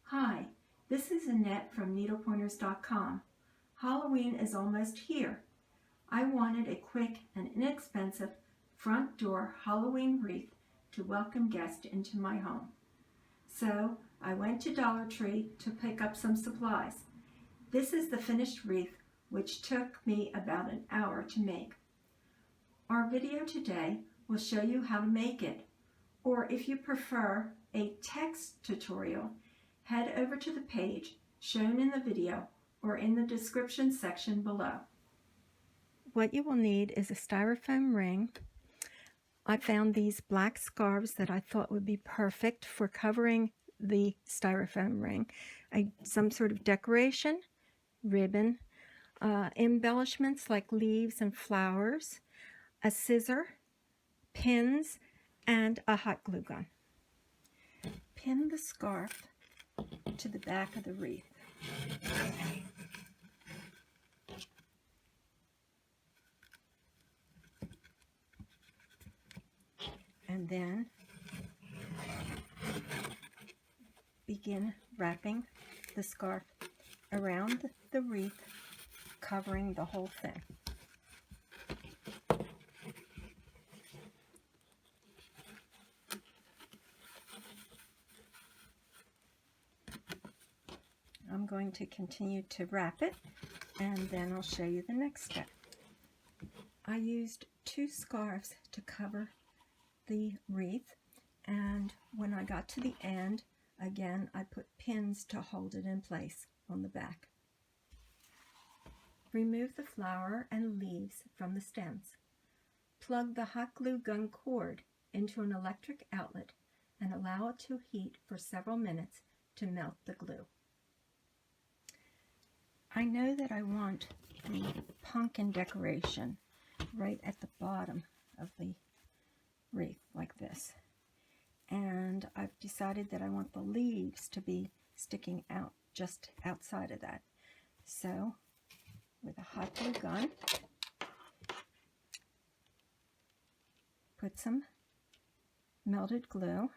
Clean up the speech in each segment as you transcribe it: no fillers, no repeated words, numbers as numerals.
Hi, this is Annette from needlepointers.com. Halloween is almost here. I wanted a quick and inexpensive front door Halloween wreath to welcome guests into my home. So I went to Dollar Tree to pick up some supplies. This is the finished wreath, which took me about an hour to make. Our video today will show you how to make it, or if you prefer a text tutorial, head over to the page shown in the video or in the description section below. What you will need is a styrofoam ring. I found these black scarves that I thought would be perfect for covering the styrofoam ring. Some sort of decoration, ribbon, embellishments like leaves and flowers, a scissor, pins, and a hot glue gun. Pin the scarf to the back of the wreath. And then begin wrapping the scarf around the wreath, covering the whole thing. I'm going to continue to wrap it, and then I'll show you the next step. I used 2 scarves to cover the wreath, and when I got to the end, again, I put pins to hold it in place on the back. Remove the flower and leaves from the stems. Plug the hot glue gun cord into an electric outlet and allow it to heat for several minutes to melt the glue. I know that I want the pumpkin decoration right at the bottom of the wreath like this, and I've decided that I want the leaves to be sticking out just outside of that. So with a hot glue gun, put some melted glue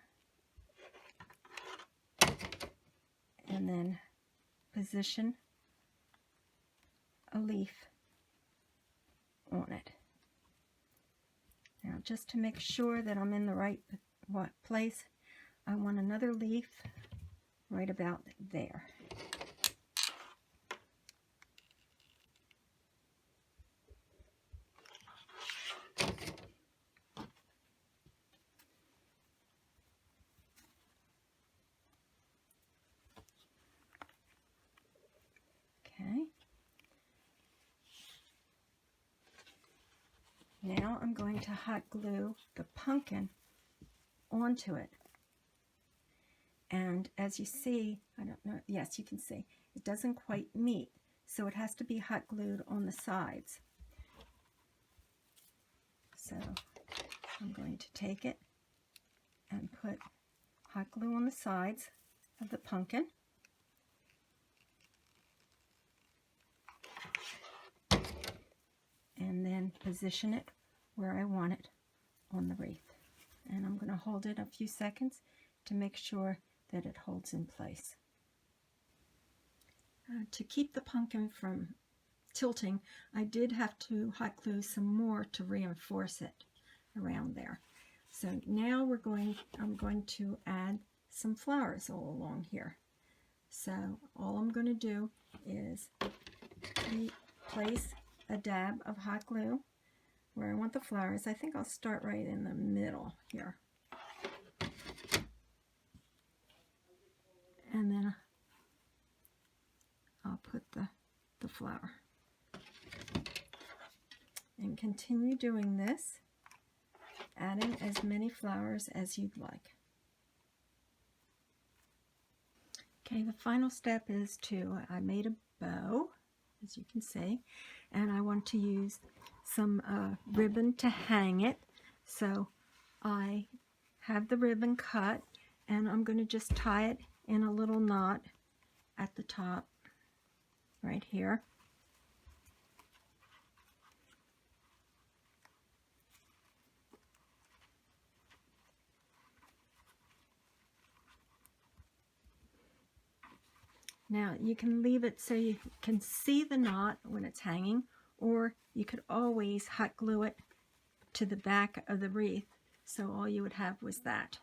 and then position a leaf on it. Now, just to make sure that I'm in the right place, I want another leaf right about there. Okay. Now I'm going to hot glue the pumpkin onto it. And as you see, I don't know, yes, you can see, it doesn't quite meet, so it has to be hot glued on the sides. So I'm going to take it and put hot glue on the sides of the pumpkin. And then position it where I want it on the wreath. And I'm going to hold it a few seconds to make sure that it holds in place. To keep the pumpkin from tilting, I did have to hot glue some more to reinforce it around there. So now I'm going to add some flowers all along here. So all I'm going to do is place a dab of hot glue where I want the flowers. I think I'll start right in the middle here. And then I'll put the flower. And continue doing this, adding as many flowers as you'd like. Okay, the final step is I made a bow, as you can see, and I want to use some ribbon to hang it. So I have the ribbon cut, and I'm going to just tie it in a little knot at the top right here. Now you can leave it so you can see the knot when it's hanging, or you could always hot glue it to the back of the wreath, so all you would have was that.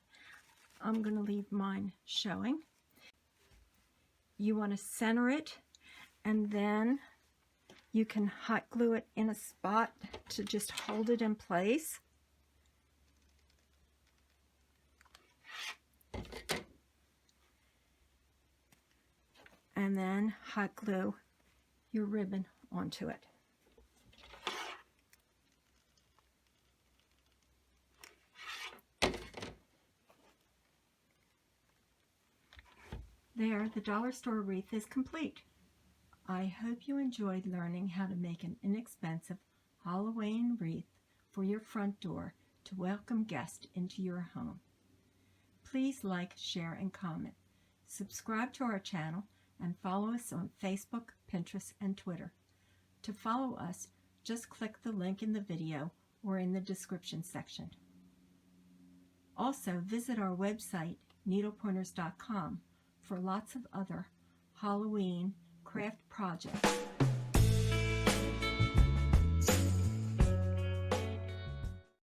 I'm going to leave mine showing. You want to center it, and then you can hot glue it in a spot to just hold it in place. And then hot glue your ribbon onto it. There, the dollar store wreath is complete. I hope you enjoyed learning how to make an inexpensive Halloween wreath for your front door to welcome guests into your home. Please like, share, and comment. Subscribe to our channel and follow us on Facebook, Pinterest, and Twitter. To follow us, just click the link in the video or in the description section. Also, visit our website, needlepointers.com, for lots of other Halloween craft projects